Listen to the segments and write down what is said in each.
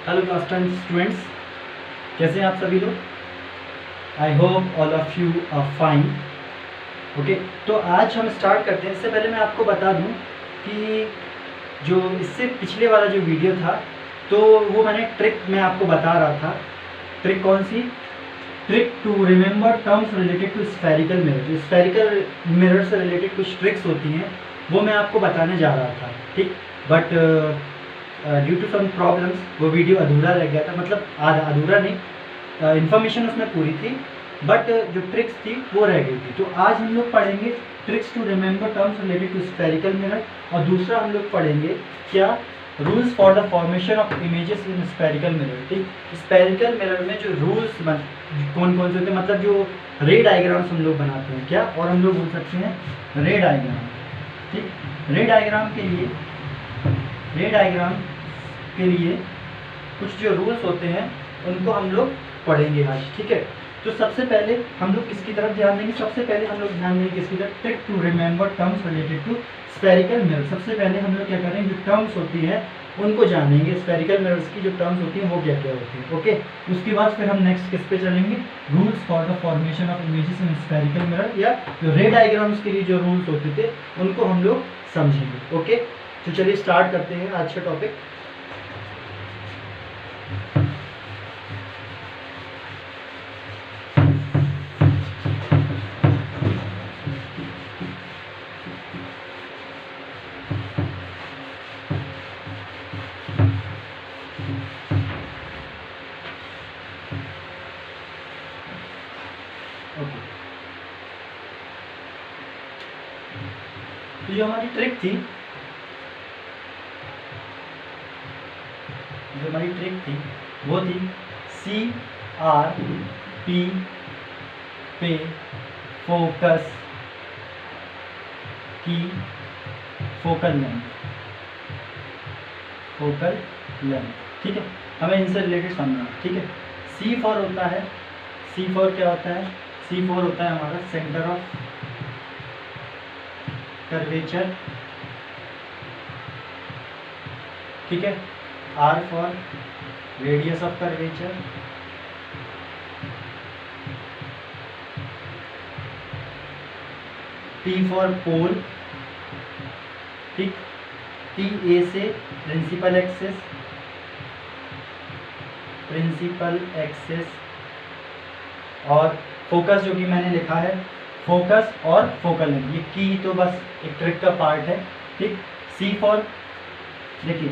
Hello class 10 students, कैसे हैं आप सभी लोग। I hope all of you are fine. Okay, तो आज हम स्टार्ट करते हैं। इससे पहले मैं आपको बता दूं कि जो इससे पिछले वाला जो वीडियो था, तो वो मैंने ट्रिक मैं आपको बता रहा था। ट्रिक कौन सी? Trick to remember terms related to spherical mirror. जो स्फेरिकल मिरर से रिलेटेड कुछ ट्रिक्स होती हैं वो मैं आपको बताने जा रहा था, ठीक। But due to some problems वो वीडियो अधूरा रह गया था, मतलब अधूरा नहीं, इन्फॉर्मेशन उसमें पूरी थी बट जो ट्रिक्स थी वो रह गई थी। तो आज हम लोग पढ़ेंगे tricks to remember terms related to spherical mirror, और दूसरा हम लोग पढ़ेंगे क्या, rules for the formation of images in spherical mirror. ठीक, स्फेरिकल मिरर में जो रूल्स कौन कौन से होते हैं, मतलब जो रे डायग्राम्स हम लोग बनाते हैं क्या, और हम लोग बोल सकते हैं रे डायग्राम। ठीक, रे डायग्राम के लिए कुछ जो रूल्स होते हैं उनको हम लोग पढ़ेंगे आज, ठीक है। तो सबसे पहले हम लोग किसकी तरफ ध्यान देंगे? सबसे पहले हम लोग ध्यान देंगे किसकी तरफ? Trick to remember terms related to spherical mirror. सबसे पहले हम लोग क्या करेंगे, जो टर्म्स होती हैं उनको जानेंगे, स्फेरिकल मिरर्स की जो टर्म्स होती हैं वो क्या क्या होती हैं। ओके, उसके बाद फिर हम नेक्स्ट किस पे चलेंगे? Rules for the formation of images in spherical mirror, या जो रे डायग्राम्स के लिए जो रूल्स होते थे उनको हम लोग समझेंगे। ओके, तो चलिए स्टार्ट करते हैं आज का टॉपिक। तो ये हमारी ट्रिक थी, वो थी CRP पे फोकस की फोकल लेंथ, ठीक है। हमें इनसे रिलेटेड समझना, ठीक है। C4 होता है, C4 क्या होता है? C4 होता है हमारा सेंटर ऑफ कर्वेचर, ठीक है। R for radius of curvature, P for pole, ठीक। TA से प्रिंसिपल एक्सेस, और फोकस जो कि मैंने लिखा है फोकस और फोकल लेंथ, ये की तो बस एक ट्रिक का पार्ट है, ठीक। C फॉर, देखिए,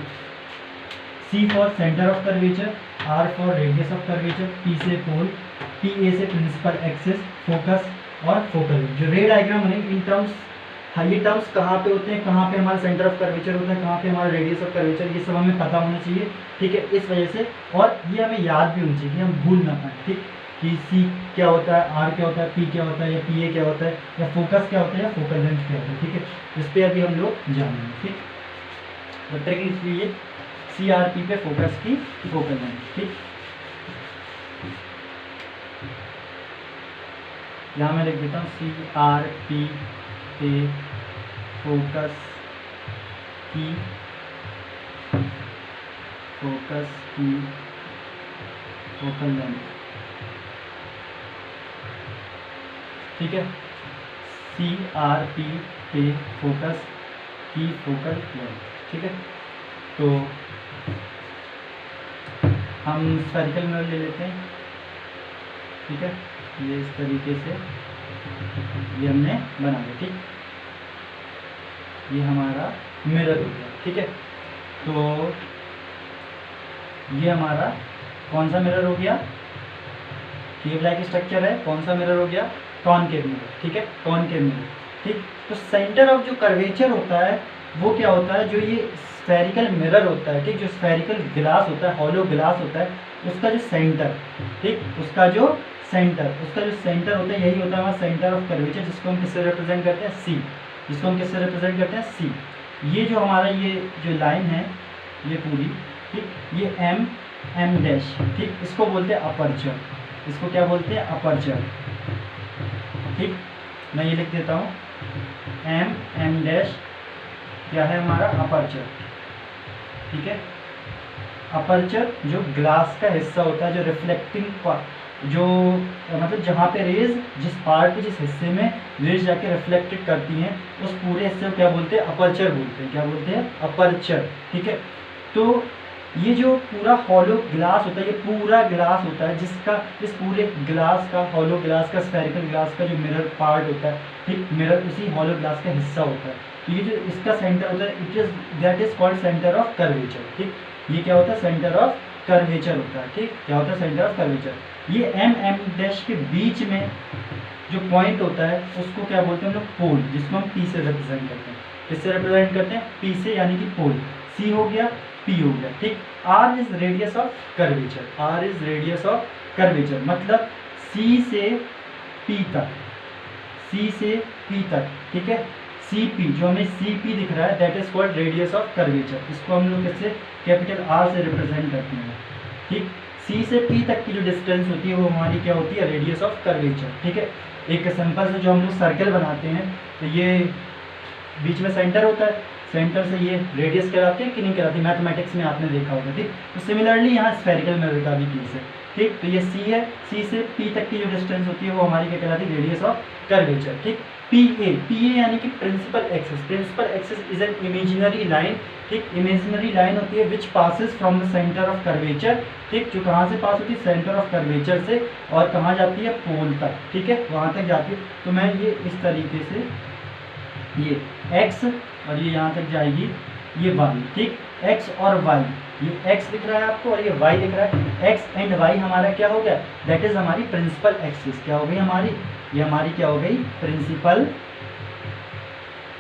C for centre of curvature, R for radius of curvature, P से पोल, TA से प्रिंसिपल एक्सेस, फोकस और फोकल। जो रे डायग्राम बनेगी इन टर्म्स, हाँ, ये टर्म्स कहाँ पे होते हैं, कहाँ पे हमारा सेंटर ऑफ कर्वेचर होता है, कहाँ पे हमारा रेडियस ऑफ कर्वेचर, ये सब हमें पता होना चाहिए, ठीक है। इस वजह से, और ये हमें याद भी होनी चाहिए कि हम भूल ना पाए, ठीक, कि C क्या होता है, R क्या होता है, P क्या होता है, या PA क्या होता है, या फोकस क्या होता है, या फोकल लेंथ क्या होता है, ठीक है। इस पर अभी हम लोग जानेंगे, ठीक। तो ट्रिक इसलिए CRP पे फोकस की फोकल लेंथ, ठीक। यहाँ मैं लिख देता हूँ CRP पे फोकस की फोकल लेंथ, ठीक है। CRP पे फोकस की फोकल लेंथ, ठीक है। तो हम स्फेरिकल मिरर ले लेते हैं, ठीक है। ये इस तरीके से ये हमने बना लिया, ठीक। ये हमारा मिरर हो गया, ठीक है। तो ये हमारा कौन सा मिरर हो गया? केव लाइक स्ट्रक्चर है, कौन सा मिरर हो गया? कॉनकेव मिरर, ठीक है, कॉनकेव मिरर, ठीक। तो सेंटर ऑफ जो कर्वेचर होता है वो क्या होता है? जो ये स्फेरिकल मिरर होता है, ठीक, जो स्फेरिकल ग्लास होता है, हॉलो ग्लास होता है, उसका जो सेंटर, ठीक, उसका जो सेंटर होता है, यही होता है हमारा सेंटर ऑफ कर्वेचर, जिसको हम किससे रिप्रेजेंट करते हैं? C, जिसको हम किससे रिप्रेजेंट करते हैं? C। ये जो हमारा ये जो लाइन है ये पूरी, ठीक, ये M डैश, ठीक, इसको बोलते हैं अपर्चर, इसको क्या बोलते हैं? अपर्चर, ठीक। मैं ये लिख देता हूँ, M डैश क्या है हमारा? अपर्चर, ठीक है। अपर्चर जो ग्लास का हिस्सा होता है, जो रिफ्लेक्टिंग जो मतलब जहाँ पे रेज जिस पार्ट जिस हिस्से में रेज जाके रिफ्लेक्टेड करती हैं उस पूरे हिस्से को क्या बोलते हैं, अपर्चर बोलते हैं। क्या बोलते हैं, अपर्चर। ठीक है, तो ये जो पूरा हॉलो ग्लास होता है, ये पूरा ग्लास होता है जिसका इस पूरे ग्लास का, हॉलो ग्लास का, स्फेरिकल ग्लास का जो मिरर पार्ट होता है, ठीक, मिरर उसी हॉलो ग्लास का हिस्सा होता है। तो ये जो इसका सेंटर होता है, it is that is called centre of curvature. ठीक, ये क्या होता है, सेंटर ऑफ कर्वेचर होता है। ठीक, क्या होता है, सेंटर ऑफ कर्वेचर। ये एम डैश के बीच में जो पॉइंट होता है उसको क्या बोलते हैं हम लोग, पोल, जिसको हम पी से रिप्रेजेंट करते हैं। किससे रिप्रेजेंट करते हैं, पी से, यानी कि पोल। सी हो गया, पी हो गया। ठीक, R is radius of curvature, R is radius of curvature, मतलब सी से पी तक, सी से पी तक। ठीक है, सी पी, जो हमें सी पी दिख रहा है, that is called radius of curvature. इसको हम लोग किससे, कैपिटल आर से रिप्रेजेंट करते हैं। ठीक, सी से पी तक की जो डिस्टेंस होती है वो हमारी क्या होती है, रेडियस ऑफ कर्वेचर। ठीक है, एक सिंपल से जो हम लोग सर्कल बनाते हैं, तो ये बीच में सेंटर होता है, सेंटर से ये रेडियस कहलाती है कि नहीं कहलाती, मैथमेटिक्स में आपने देखा होगा। ठीक, तो सिमिलरली यहाँ स्फेरिकल मिरर का भी केस है। ठीक, तो ये सी है, सी से पी तक की जो डिस्टेंस होती है वो हमारी क्या कहलाती है, रेडियस ऑफ कर्वेचर। ठीक, पी ए यानी कि principal axis, principal axis is an imaginary line. ठीक, इमेजिनरी लाइन होती है which passes from the centre of curvature. ठीक, जो कहाँ से पास होती है, सेंटर ऑफ कर्वेचर से, और कहाँ जाती है, पोल तक। ठीक है, वहाँ तक जाती है। तो मैं ये इस तरीके से, ये x और ये यहाँ तक जाएगी, ये y। ठीक, x और y, ये x दिख रहा है आपको और ये y दिख रहा है। x एंड y हमारा क्या हो गया, दैट इज हमारी प्रिंसिपल एक्सिस। क्या हो गई हमारी, ये हमारी क्या हो गई, प्रिंसिपल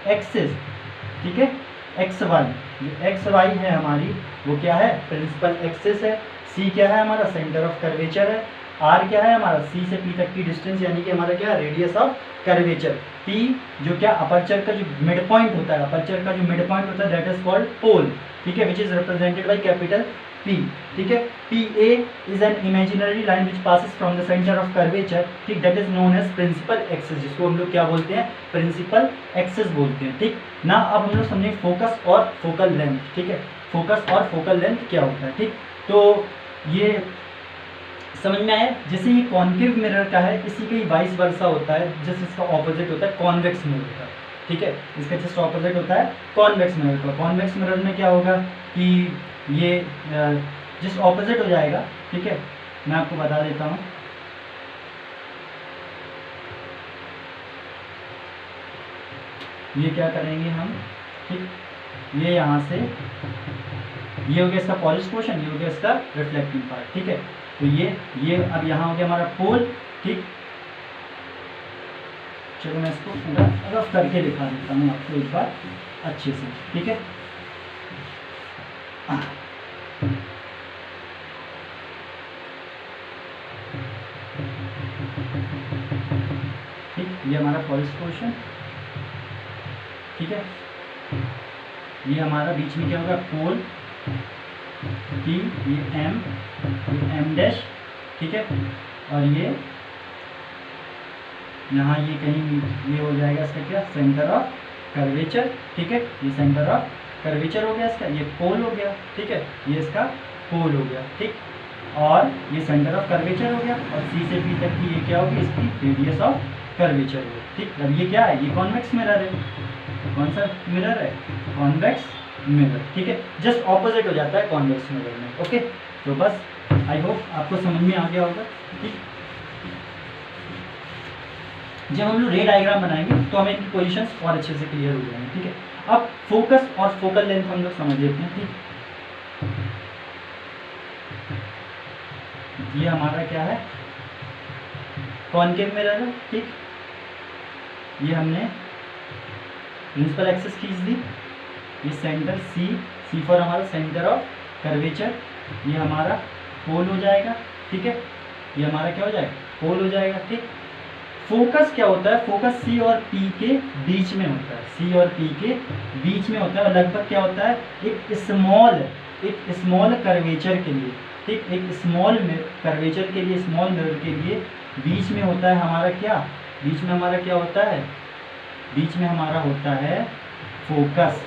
एक्सिस। ठीक है, एक्स वाई, जो एक्स वाई है हमारी वो क्या है, प्रिंसिपल एक्सिस है। सी क्या है हमारा, सेंटर ऑफ कर्वेचर है। आर क्या है हमारा, सी से पी तक की डिस्टेंस, यानी कि हमारा क्या, रेडियस ऑफ कर्वेचर। पी जो क्या, अपर्चर का जो मिड पॉइंट होता है, अपर्चर का जो मिड पॉइंट होता है, दैट इज कॉल्ड पोल। ठीक है, which is represented by capital P. ठीक है, P A is an imaginary line which passes from the centre of curvature. ठीक, that is known as principal axis, जिसको हम लोग क्या बोलते हैं, प्रिंसिपल एक्सिस बोलते हैं। ठीक ना, अब हम लोग समझेंगे फोकस और फोकल लेंथ। ठीक है, फोकस और फोकल लेंथ क्या होता है। ठीक, तो ये समझ में आया। जैसे ये कॉन्केव मिरर का है, इसी का ही वाइस वर्सा होता है, जैसे इसका ऑपोजिट होता है कॉन्वेक्स मिरर का। ठीक है, इसका जस्ट ऑपोजिट होता है कॉन्वेक्स मिरर का। कॉन्वेक्स मिरर में क्या होगा कि ये जस्ट ऑपोजिट हो जाएगा। ठीक है, मैं आपको बता देता हूँ। ये क्या करेंगे हम, ठीक, ये यहाँ से, ये हो गया इसका पॉलिश पोर्शन, ये हो गया इसका रिफ्लेक्टिंग पार्ट। ठीक है, तो ये अब यहाँ हो गया हमारा पोल। ठीक, चलो मैं इसको पूरा रफ करके दिखा देता हूँ आपको एक बार अच्छे से। ठीक है, ठीक, ये हमारा पॉलिश पोर्शन। ठीक है, ये हमारा बीच में क्या होगा, पोल टी, ये एम डैश। ठीक है, और ये यहाँ ये कहीं ये हो जाएगा इसका क्या, सेंटर ऑफ कर्वेचर। ठीक है, ये सेंटर ऑफ कर्वेचर हो गया इसका, ये पोल हो गया। ठीक है, ये इसका पोल हो गया। ठीक, और ये सेंटर ऑफ कर्वेचर हो गया, और सी से पी तक की ये क्या होगी, इसकी रेडियस ऑफ कर्वेचर होगी। ठीक, अब ये क्या है, ये कॉन्वेक्स मिरर है। कौन सा मिरर है, कॉन्वेक्स मिरर। ठीक है, जस्ट ऑपोजिट हो जाता है कॉन्वेक्स मिरर में। ओके, तो बस आई होप आपको समझ में आ गया होगा। ठीक, जब हम लोग रे डायग्राम बनाएंगे तो हमें इनकी पोजीशंस और अच्छे से क्लियर हो जाएंगे। ठीक है, अब फोकस और फोकल लेंथ हम लोग समझ लेते हैं। ठीक, ये हमारा क्या है, कॉनकेव मिरर है। ठीक, ये हमने प्रिंसिपल एक्सिस खींच दी, ये सेंटर सी फॉर हमारा सेंटर ऑफ कर्वेचर, ये हमारा पोल हो जाएगा। ठीक है, ये हमारा क्या हो जाएगा, पोल हो जाएगा। ठीक, फोकस क्या होता है, फोकस सी और पी के बीच में होता है, सी और पी के बीच में होता है, और लगभग क्या होता है, एक स्मॉल कर्वेचर के लिए। ठीक, एक स्मॉल कर्वेचर के लिए, स्मॉल मिरर के लिए बीच में होता है हमारा क्या, बीच में हमारा क्या होता है, बीच में हमारा होता है फोकस।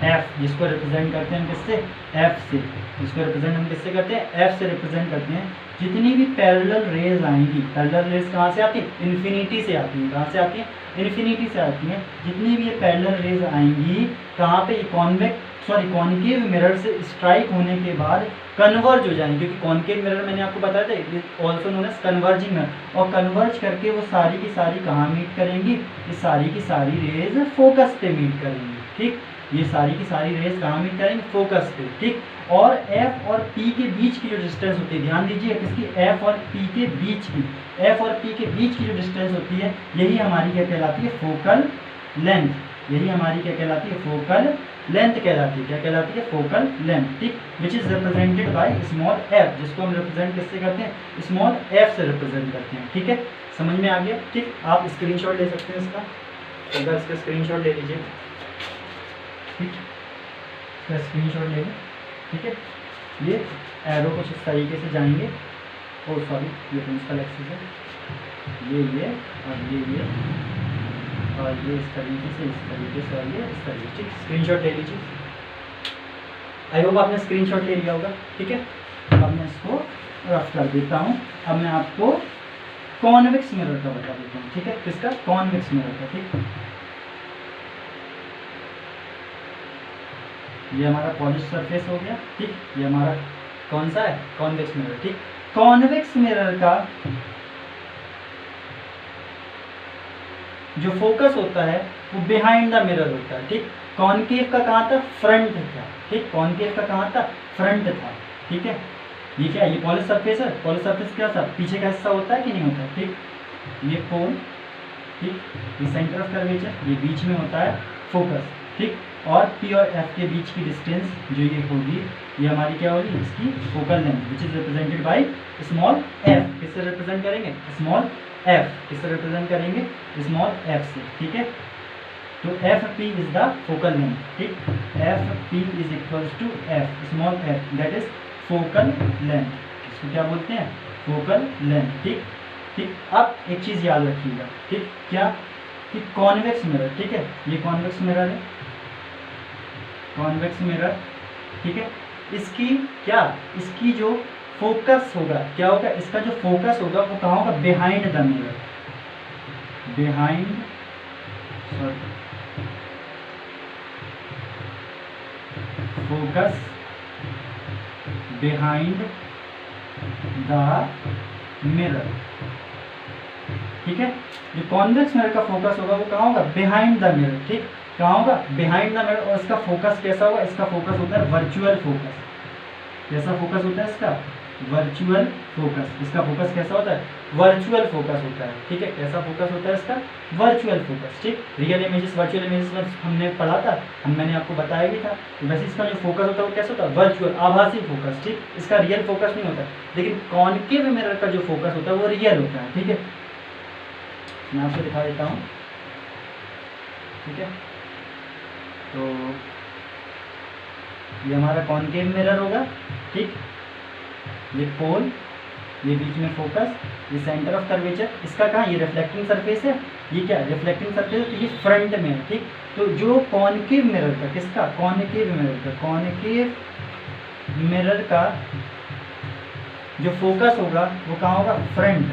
एफ, जिसको रिप्रेजेंट करते हैं हम किससे, एफ से, जिसको रिप्रेजेंट हम किससे करते हैं, एफ से रिप्रेजेंट करते हैं। जितनी भी पैरेलल रेज आएंगी, पैरेलल रेज कहाँ से आती है, इन्फिनिटी से आती है, कहाँ से आती है, इन्फिनिटी से आती हैं। जितनी भी ये पैरेलल रेज आएंगी कहाँ पे, कॉनकेव मिरर से स्ट्राइक होने के बाद कन्वर्ज हो जाएंगे, क्योंकि कॉनकेव मिरर मैंने आपको बताया था also known as converging mirror, और कन्वर्ज करके वो सारी की सारी कहाँ मीट करेंगी, ये सारी की सारी रेज फोकस पे मीट करेंगी, ठीक, ये सारी की सारी रेज कहाँ मीट करेंगे, फोकस पे, ठीक। और एफ और पी के बीच की जो डिस्टेंस होती है, ध्यान दीजिए इसकी एफ और पी के बीच की, एफ और पी के बीच की जो डिस्टेंस होती है, यही हमारी क्या कहलाती है, फोकल लेंथ, यही हमारी क्या कहलाती है, फोकल लेंथ कहलाती है, क्या कहलाती है, फोकल लेंथ, ठीक, विच is represented by small F, जिसको हम रिप्रेजेंट किससे करते हैं, स्मॉल एफ से रिप्रेजेंट करते हैं, ठीक है, समझ में आ गया, ठीक। आप स्क्रीनशॉट ले सकते हैं इसका, एक बार इसका स्क्रीनशॉट ले लीजिए, ठीक, इसका स्क्रीनशॉट ले लें, ठीक है। ये एरो कुछ इस तरीके से जाएंगे, ओ सॉरी ये प्रिंसिपल एक्सिस है, ये और ये और ये इस तरीके से, और ये इस तरीके से, ठीक, स्क्रीनशॉट ले लीजिए। आई होप आपने स्क्रीनशॉट ले लिया होगा, ठीक है। अब मैं इसको रफ कर देता हूँ। अब मैं आपको कॉन्वेक्स मिरर का बता देता हूँ, ठीक है, किसका, कॉन्वेक्स मिरर का, ठीक। ये हमारा पॉलिश सरफेस हो गया, ठीक, ये हमारा कौन सा है, कॉन्वेक्स मिरर, ठीक। कॉन्वेक्स मिरर का जो फोकस होता है वो बिहाइंड द मिरर होता है, ठीक। कॉनकेव का कहाँ था, फ्रंट था, ठीक, कॉनकेव का कहाँ था, फ्रंट था, ठीक है। ये क्या है, ये पॉलिश सरफेस है, पॉलिश सरफेस क्या था, पीछे का हिस्सा होता है कि नहीं होता है, ठीक। ये पोल, ठीक, ये सेंटर ऑफ कर्वेचर, ये बीच में होता है फोकस, ठीक, और पी और एफ के बीच की डिस्टेंस जो ये होगी, ये हमारी क्या होगी, इसकी focal length, which is represented by small F, किससे रिप्रेजेंट करेंगे, स्मॉल एफ, किससे रिप्रेजेंट करेंगे, स्मॉल एफ से, ठीक है। तो F P is the focal length, ठीक, F P is equals to F small F, that is focal length, इसको क्या बोलते हैं, फोकल लेंथ, ठीक, ठीक। अब एक चीज़ याद रखिएगा, ठीक, क्या, कि कॉन्वेक्स मिरर, ठीक है, ये कॉन्वेक्स मिरर है, कॉन्वेक्स मिरर, ठीक है, इसकी क्या, इसकी जो फोकस होगा, क्या होगा, इसका जो फोकस होगा वो कहाँ होगा, behind the mirror, behind, sorry, focus behind the mirror, ठीक है। जो कॉन्वेक्स मिरर का फोकस होगा वो कहाँ होगा, बिहाइंड द मिरर, ठीक, कहाँ होगा, बिहाइंड द मिरर। और इसका फोकस कैसा होगा, इसका फोकस होता है वर्चुअल फोकस, कैसा फोकस होता है इसका, वर्चुअल फोकस, इसका फोकस कैसा होता है, वर्चुअल फोकस होता है, ठीक है, कैसा फोकस होता है इसका, वर्चुअल फोकस, ठीक। रियल इमेजेस, वर्चुअल इमेजेस में हमने पढ़ा था, मैंने आपको बताया भी था, तो वैसे इसका जो फोकस होता है वो कैसा होता है, वर्चुअल, आभासी फोकस, ठीक, इसका रियल फोकस नहीं होता। लेकिन कॉनकेव मिरर का जो फोकस होता है वो रियल होता है, ठीक है, मैं आपको दिखा देता हूँ, ठीक है। तो ये हमारा कॉनकेव मिरर होगा, ठीक, ये पोल, ये बीच में फोकस, ये सेंटर ऑफ कर्वेचर, इसका कहाँ, ये रिफ्लेक्टिंग सरफेस है, ये क्या, रिफ्लेक्टिंग सरफेस है, तो ये फ्रंट में है, ठीक। तो जो कॉनकेव मिरर का, किसका, कॉनकेव मिरर का, कॉनकेव मिरर का जो फोकस होगा वो कहाँ होगा, फ्रंट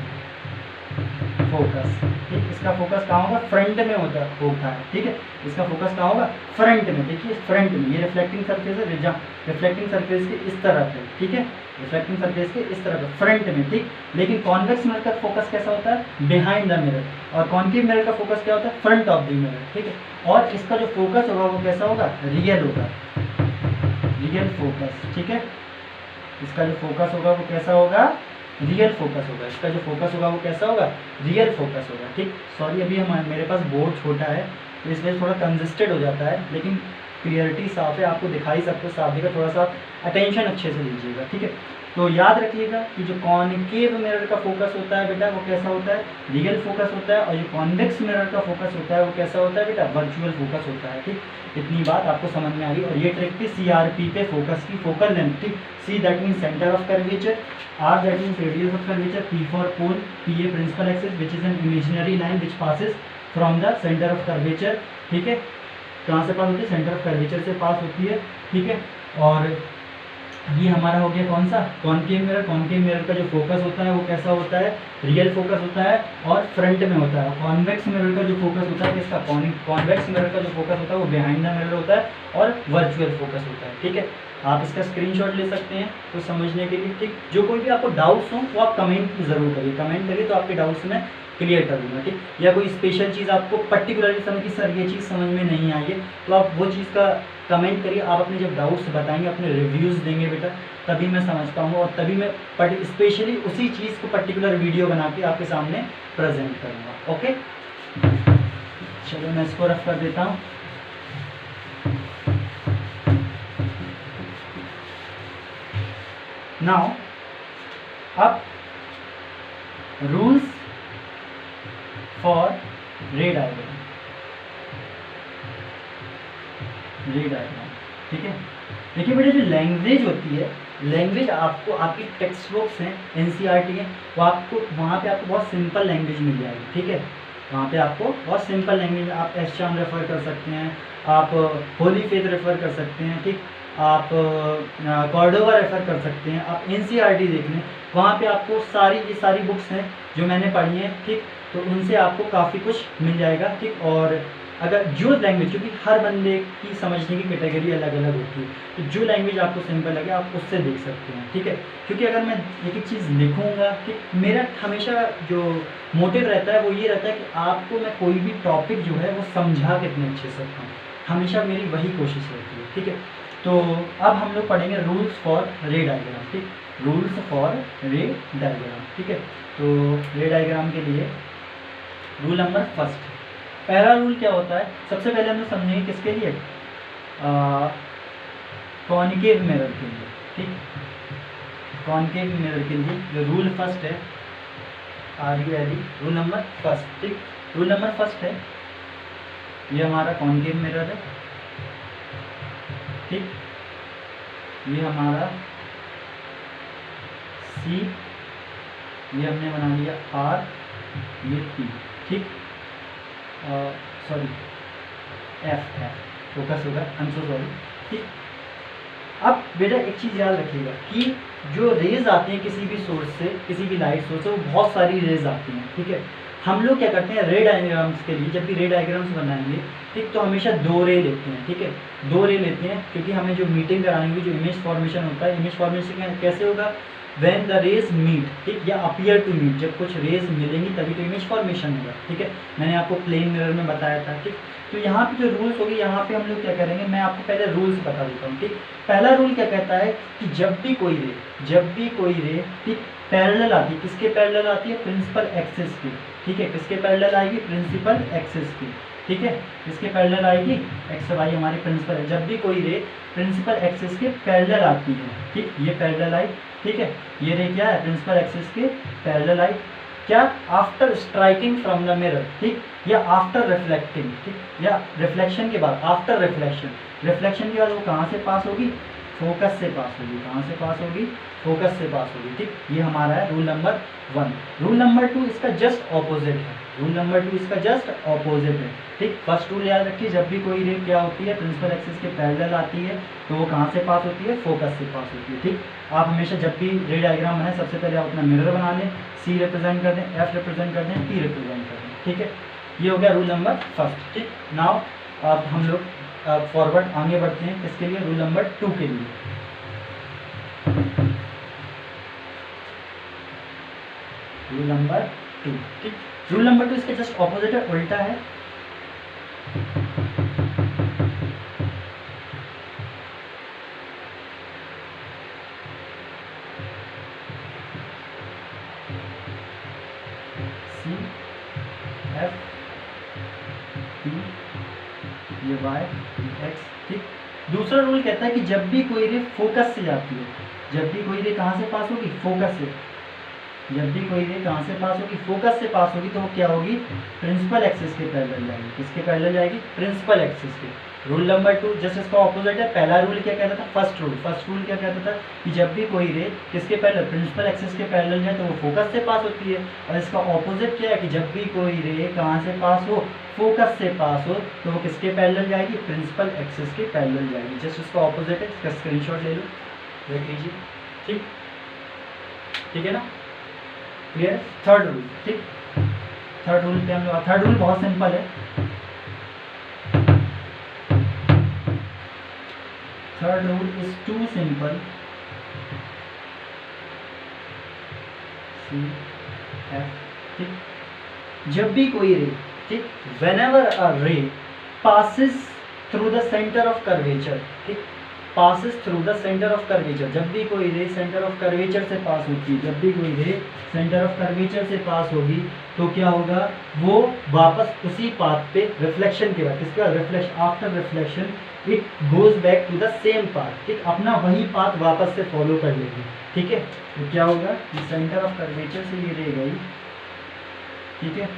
फोकस, ठीक, इसका फोकस कहाँ होगा, फ्रंट में होता है, ठीक है, इसका फोकस कहाँ होगा, फ्रंट में, देखिए फ्रंट में, ये रिफ्लेक्टिंग सरफेस है, जहाँ रिफ्लेक्टिंग सरफेस के इस तरफ है, ठीक है, रिफ्लेक्टिंग सरफेस के इस तरफ है, फ्रंट में, ठीक। लेकिन कॉन्वेक्स मिरर का फोकस कैसा होता है, बिहाइंड द मिरर, और कॉनकेव मिरर का फोकस क्या होता है, फ्रंट ऑफ द मिरर, ठीक है। और इसका जो फोकस होगा वो कैसा होगा, रियल होगा, रियल फोकस, ठीक है, इसका जो फोकस होगा वो कैसा होगा, रियल फोकस होगा, इसका जो फोकस होगा वो कैसा होगा, रियल फोकस होगा, ठीक। सॉरी अभी मेरे पास बोर्ड छोटा है तो इस वजह थोड़ा कंजस्टेड हो जाता है, लेकिन क्लियरिटी साफ है, आपको दिखाई सबको साफ दिखा, थोड़ा सा अटेंशन अच्छे से लीजिएगा, ठीक है। तो याद रखिएगा कि जो कॉनकेव मिरर का फोकस होता है बेटा वो कैसा होता है, रियल फोकस होता है, और जो कॉन्वेक्स मिरर का फोकस होता है वो कैसा होता है बेटा, वर्चुअल फोकस होता है, ठीक। इतनी बात आपको समझ में आ गई। और ये ट्रिक थी CRP पे फोकस की, फोकल लेंथ, ठीक। C that mean centre of curvature, R that mean radius of curvature, P for pole, PA principal axis which is an imaginary line which passes from the centre of curvature, ठीक है। कहाँ से पास होती है, centre of curvature से पास होती है, ठीक है। और ये हमारा हो गया कौन सा, कॉनकेव मिरर। कॉनकेव मिरर का जो फोकस होता है वो कैसा होता है, रियल फोकस होता है और फ्रंट में होता है। कॉन्वेक्स मिरर का जो फोकस होता है किसका, कॉन्वेक्स मिरर का जो फोकस होता है वो बिहाइंड द मिरर होता है और वर्चुअल फोकस होता है, ठीक है। आप इसका स्क्रीनशॉट ले सकते हैं तो समझने के लिए, ठीक। जो कोई भी आपको डाउट्स हो वो आप कमेंट ज़रूर करिए, कमेंट करिए तो आपके डाउट्स मैं क्लियर कर दूँगा, ठीक। या कोई स्पेशल चीज़ आपको पर्टिकुलरली समझ कि सर ये चीज़ समझ में नहीं आई है, तो आप वो चीज़ का कमेंट करिए। आप अपने जब डाउट्स बताएंगे, अपने रिव्यूज़ देंगे बेटा, तभी मैं समझ पाऊँगा और तभी मैं स्पेशली उसी चीज़ को पर्टिकुलर वीडियो बना के आपके सामने प्रेजेंट करूँगा, ओके। चलो मैं इसको रफ कर देता हूँ। नाउ अब रूल्स फॉर रे डायग्राम, ठीक है। देखिए बेटा, जो लैंग्वेज होती है, लैंग्वेज आपको आपकी टेक्स्ट बुक्स हैं, एनसीईआरटी है, वो आपको वहाँ पे आपको बहुत सिंपल लैंग्वेज मिल जाएगी, ठीक है। वहाँ पे आपको बहुत सिंपल लैंग्वेज, आप एश्चाम रेफ़र कर सकते हैं, आप होली फेथ रेफ़र कर सकते हैं, ठीक। आप कॉर्डोवा रेफ़र कर सकते हैं, आप एनसीईआरटी देख लें, वहाँ पे आपको ये सारी बुक्स हैं जो मैंने पढ़ी हैं, ठीक। तो उनसे आपको काफ़ी कुछ मिल जाएगा, ठीक। और अगर जो लैंग्वेज, क्योंकि हर बंदे की समझने की कैटेगरी अलग अलग होती है, तो जो लैंग्वेज आपको सिंपल लगे आप उससे देख सकते हैं, ठीक है। क्योंकि अगर मैं एक एक चीज़ लिखूँगा, कि मेरा हमेशा जो मोटिव रहता है वो ये रहता है कि आपको मैं कोई भी टॉपिक जो है वो समझा कितने अच्छे से सकता हूँ, हमेशा मेरी वही कोशिश रहती है, ठीक है। तो अब हम लोग पढ़ेंगे रूल्स फॉर रे डायग्राम, ठीक। रूल्स फॉर रे डायग्राम, ठीक है। तो रे डायग्राम के लिए रूल नंबर फर्स्ट, पहला रूल क्या होता है, सबसे पहले हम लोग समझेंगे किसके लिए, कॉनकेव मिरर के लिए, ठीक। कॉनकेव मिरर के लिए जो रूल फर्स्ट है, are you ready, rule number first, ठीक। रूल नंबर फर्स्ट है, ये हमारा कॉनकेव मिरर है, ठीक। ये हमारा सी, ये हमने बना लिया आर, ये पी, ठीक। सॉरी एफ फोकस होगा, आई एम सो सॉरी, ठीक। अब बेटा एक चीज़ याद रखिएगा कि जो रेज आती हैं किसी भी सोर्स से, किसी भी लाइट सोर्स से, वो बहुत सारी रेज आती हैं, ठीक है। हम लोग क्या करते हैं, रे डायग्राम्स के लिए जब भी रे डायग्राम्स बनाएंगे, ठीक, तो हमेशा 2 रे लेते हैं, ठीक है। 2 रे लेते हैं क्योंकि हमें जो मीटिंग करानी होगी, जो इमेज फॉर्मेशन होता है, इमेज फॉर्मेशन कैसे होगा, व्हेन द रेज मीट, ठीक, या अपीयर टू मीट, जब कुछ रेज मिलेंगी तभी तो इमेज फॉर्मेशन होगा, ठीक है। मैंने आपको प्लेन मिरर में बताया था, ठीक। तो यहाँ पे जो रूल्स होगी, यहाँ पे हम लोग क्या करेंगे, मैं आपको पहले रूल्स बता देता हूँ, ठीक। पहला रूल क्या कहता है कि जब भी कोई रे, ठीक, पैरेलल आती है, किसके पैरेलल आती है, प्रिंसिपल एक्सिस की, ठीक है। किसके पैरेलल आएगी, प्रिंसिपल एक्सिस की, ठीक है। किसके पैरेलल आएगी, एक्स वाई हमारी प्रिंसिपल है। जब भी कोई रे प्रिंसिपल एक्सिस के पैरेलल आती है, ठीक, ये पैरेलल आई, ठीक है। ये रे क्या है, प्रिंसिपल एक्सिस के पैरेलल आई, क्या, after striking from the mirror, ठीक, या आफ्टर रिफ्लेक्टिंग, ठीक, या रिफ्लेक्शन के बाद, आफ्टर रिफ्लेक्शन के बाद वो कहाँ से पास होगी, फोकस से पास होगी। कहाँ से पास होगी, फोकस से पास होगी, ठीक। ये हमारा है रूल नंबर 1। रूल नंबर 2 इसका जस्ट ऑपोजिट है, रूल नंबर 2 इसका जस्ट ऑपोजिट है, ठीक। फर्स्ट रूल याद रखिए, जब भी कोई रे क्या होती है, प्रिंसिपल एक्सिस के पैरेलल आती है, तो वो कहाँ से पास होती है, फोकस से पास होती है, ठीक। आप हमेशा जब भी रे डायग्राम बनाए, सबसे पहले आप अपना मिरर बना लें, सी रिप्रेजेंट कर दें, एफ रिप्रेजेंट कर दें, पी रिप्रेजेंट कर दें, ठीक है। ये हो गया रूल नंबर फर्स्ट, ठीक। नाउ अब हम लोग फॉरवर्ड आगे बढ़ते हैं, किसके लिए, रूल नंबर 2 के लिए। रूल नंबर 2, ठीक। रूल नंबर 2 इसके जस्ट ऑपोजिट है, उल्टा है। सी एफ पी, ये वाई एक्स, ठीक। दूसरा रूल कहता है कि जब भी कोई रे फोकस से जाती है, जब भी कोई रे कहाँ से पास होगी, फोकस से, जब भी कोई रे कहाँ से पास होगी, फोकस से पास होगी, तो वो क्या होगी, प्रिंसिपल एक्सिस के पैरेलल जाएगी। किसके पैरेलल जाएगी, प्रिंसिपल एक्सिस के। रूल नंबर 2 जस्ट इसका ऑपोजिट है। पहला रूल क्या कहता था, फर्स्ट रूल क्या कहता था कि जब भी कोई रे किसके पैरेलल, प्रिंसिपल एक्सिस के पैरेलल जाए तो वो फोकस से पास होती है। और इसका ऑपोजिट क्या है कि जब भी कोई रे कहाँ से पास हो, फोकस से पास हो तो वो किसके पैरेलल जाएगी, प्रिंसिपल एक्सिस के पैरेलल जाएगी। जस्ट उसका ऑपोजिट है, इसका स्क्रीनशॉट ले लो, देख लीजिए। ठीक, ठीक है ना, क्लियर। थर्ड रूल, ठीक, थर्ड रूल पे हम लोग, थर्ड रूल बहुत सिंपल है। Third rule is too simple, ठीक, जब भी कोई रे, ठीक, whenever a ray passes through the center of curvature, ठीक, passes through the center of curvature, जब भी कोई रे सेंटर ऑफ कर्वेचर से पास होती है, जब भी कोई रे सेंटर ऑफ कर्वेचर से पास होगी तो क्या होगा, वो वापस उसी पाथ पे रिफ्लेक्शन के बाद, किसके बाद, reflection, after reflection it goes back to the same path, ठीक, अपना वही पाथ वापस से फॉलो कर लेगी। ठीक है, तो क्या होगा, सेंटर ऑफ कर्वेचर से ये रे गई, ठीक है,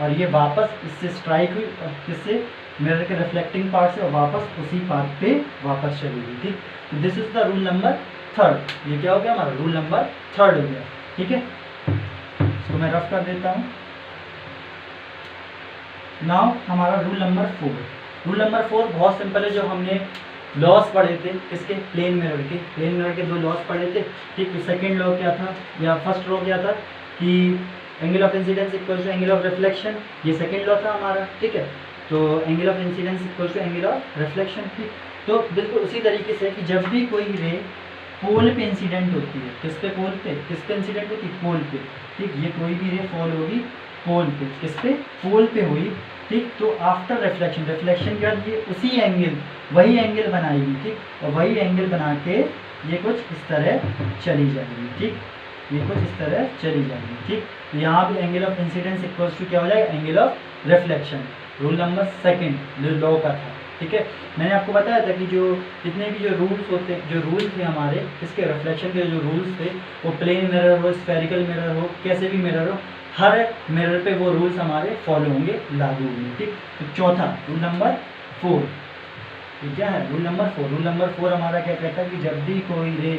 और ये वापस इससे स्ट्राइक हुई, किससे, मिरर के रिफ्लेक्टिंग पार्ट से, और वापस उसी पाथ पे वापस चलेगी। ठीक, तो this is the rule number third. ये क्या हो गया, हमारा रूल नंबर थर्ड हो गया। ठीक है, इसको मैं रफ कर देता हूँ। नाउ हमारा rule number four. Rule number four बहुत सिंपल है, जो हमने लॉस पढ़े थे किसके, प्लेन मिरर के, प्लेन मिरर के दो लॉस पढ़े थे। ठीक, तो सेकेंड लॉ क्या था, या फर्स्ट लॉ क्या था कि angle of incidence equal to angle of reflection, ये सेकेंड लॉ था हमारा। ठीक है, तो angle of incidence equal to angle of reflection. ठीक, तो बिल्कुल उसी तरीके से कि जब भी कोई रे पोल पे इंसिडेंट होती है, किस पे, पोल पे, किस पे इंसिडेंट होती है, पोल पे। ठीक, ये कोई भी रे फॉल होगी पोल पे, किस पे, पोल पे हुई। ठीक, तो आफ्टर रिफ्लेक्शन, रिफ्लेक्शन के बाद ये उसी एंगल, वही एंगल बनाएगी। ठीक, और वही एंगल बना के ये कुछ इस तरह चली जाएगी। ठीक, ये कुछ इस तरह चली जाएगी। ठीक, तो यहाँ भी angle of incidence equals to क्या हो जाएगा, angle of reflection. Rule number second जो लॉ का था। ठीक है, मैंने आपको बताया था कि जो जितने भी जो रूल्स होते, जो रूल थे हमारे इसके रिफ्लेक्शन के, जो रूल्स थे, वो प्लेन मिरर हो, स्फेरिकल मिरर हो, कैसे भी मिरर हो, हर मिरर पे वो रूल्स हमारे फॉलो होंगे, लागू होंगे। ठीक, तो चौथा रूल नंबर फोर, ये क्या है, rule number four. Rule number four हमारा क्या कहता है कि जब भी कोई रे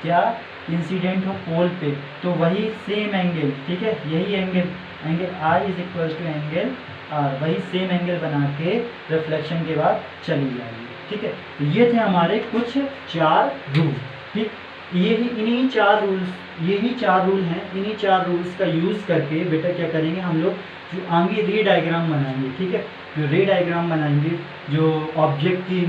क्या इंसिडेंट हो पोल पे, तो वही सेम एंगल, ठीक है, यही angle, angle I is equal to angle R, वही सेम एंगल बना के रिफ्लेक्शन के बाद चली जाएगी। ठीक है, तो ये थे हमारे कुछ चार रूल। ठीक, इन्हीं चार रूल्स, यही चार रूल हैं, इन्हीं चार रूल्स का यूज़ करके बेटा क्या करेंगे हम लोग, जो आगे रे डायग्राम बनाएंगे। ठीक है, जो रे डायग्राम बनाएंगे, जो ऑब्जेक्ट की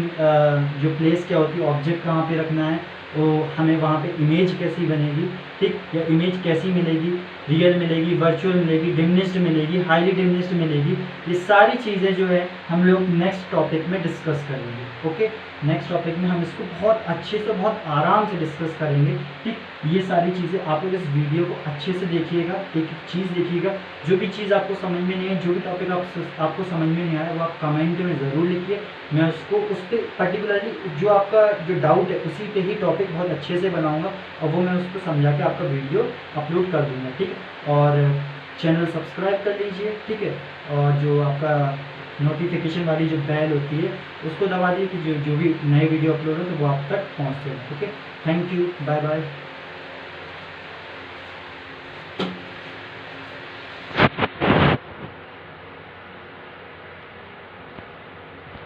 जो प्लेस क्या होती है, ऑब्जेक्ट कहाँ पे रखना है, वो हमें वहाँ पे इमेज कैसी बनेगी। ठीक, या इमेज कैसी मिलेगी, रियल मिलेगी, वर्चुअल मिलेगी, डिमिनिश्ड मिलेगी, हाईली डिमिनिश्ड मिलेगी, ये सारी चीज़ें जो है हम लोग नेक्स्ट टॉपिक में डिस्कस करेंगे। ओके, नेक्स्ट टॉपिक में हम इसको बहुत अच्छे से, बहुत आराम से डिस्कस करेंगे। ठीक, ये सारी चीज़ें आप लोग इस वीडियो को अच्छे से देखिएगा, एक एक चीज़ देखिएगा, जो भी चीज़ आपको समझ में नहीं है, जो भी टॉपिक आपको समझ में नहीं आया, वो आप कमेंट में ज़रूर लिखिए। मैं उसको उस पर पर्टिकुलरली जो आपका जो डाउट है उसी पे ही टॉपिक बहुत अच्छे से बनाऊँगा, और वो मैं उसको समझा के आपका वीडियो अपलोड कर दूँगा। ठीक है, और चैनल सब्सक्राइब कर लीजिए। ठीक है, और जो आपका नोटिफिकेशन वाली जो बेल होती है उसको दबा दिए कि जो भी नए वीडियो अपलोड हो तो वो आप तक पहुँचते हैं। Okay, thank you, bye bye.